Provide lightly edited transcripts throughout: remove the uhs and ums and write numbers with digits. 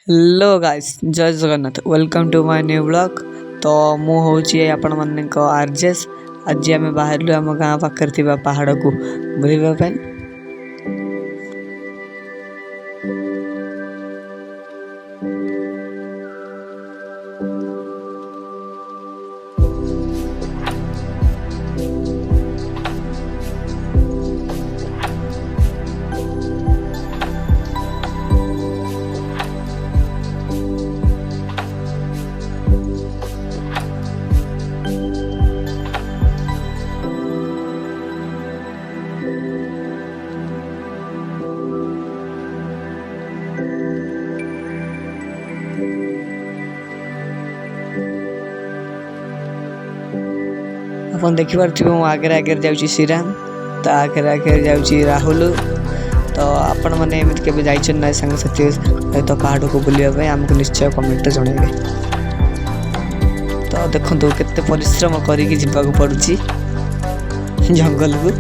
Hello guys, जय Jagannath. Welcome to my new blog. तो मु होची आपण मानक आरजेस। आज आम बाहर आम गाँ पाखे पहाड़ को बुलवाई। अपन देखिपे मो आगे आगे जाऊँगी श्रीराम, तो आगे आगे जाऊँगी राहुल। तो आपण मैंने एमती के जाना सांगसाथी सहित पहाड़ को बुलाई आमको निश्चय कमेंट जनइबे। तो देखो केते परिश्रम करिकी जीवाक पड़ुची जंगल को।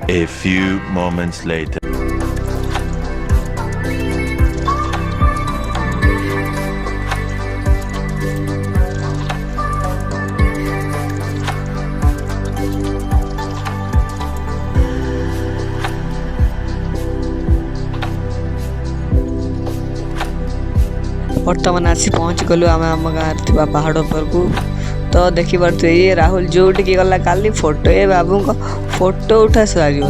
A few moments later. बर्तमान आसी पहुँच गलु आम आम गाँव पहाड़ पर को। तो देखिपे ये राहुल जोटिकी गला खाली फोटो, ये बाबू को फोटो उठा सारी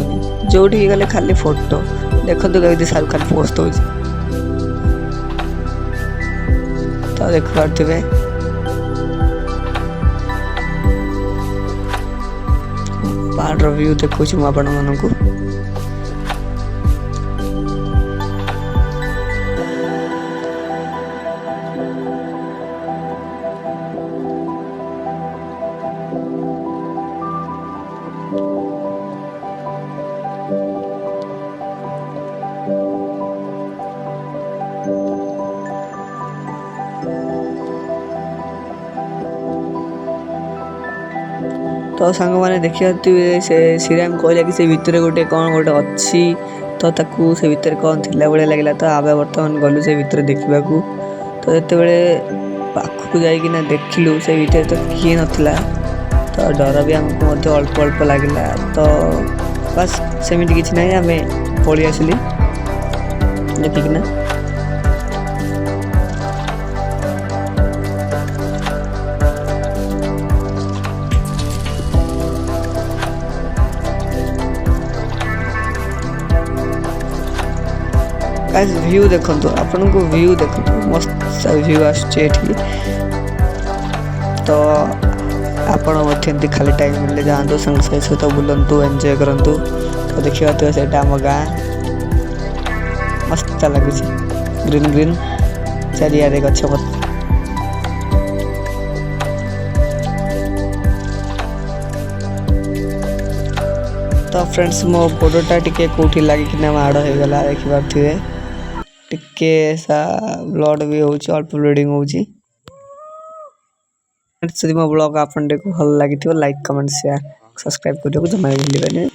जोटिकी गले खाली फोटो। देखो कभी शाहरुख खान पोस्ट हो। तो देखिपे पहाड़ व्यू देखो आपण मानक। तो सांग मैंने देखिए से श्रीराम कहला कि से भितर गोटे कौन गोटे अच्छी। तो ताकू से भितर कौन थिला भाया लगे। तो आबे बर्तमान गलु से भितर देखा। तो जिते पाखक जाइकिना देखिलु से भितर तो किए नथिला। तो डर भी आमको अल्प अल्प लगे। तो बस सेमती किसी ना आम पलि आसिली देखिकिना। व्यू देखो आपन को व्यू देखो मस्त व्यू आसुचे। तो आपण खाली टाइम मिले जातु संग सहित बुलंतु एंजॉय करंतु। तो देखिए से आम गाँ मस्त लगुच ग्रीन ग्रीन चारियाडे गछ। तो फ्रेंड्स मो गोडटा टिके कोठी लागिकिना माड़ हो गला देखिपे। टिके सा ब्लड भी होची, अल्प ब्लीडिंग होची। फ्रेंड्स मो ब्लॉग आपन को भल लागिथिबो लाइक कमेंट शेयर सब्सक्राइब करियो जमा भूलिबेनी।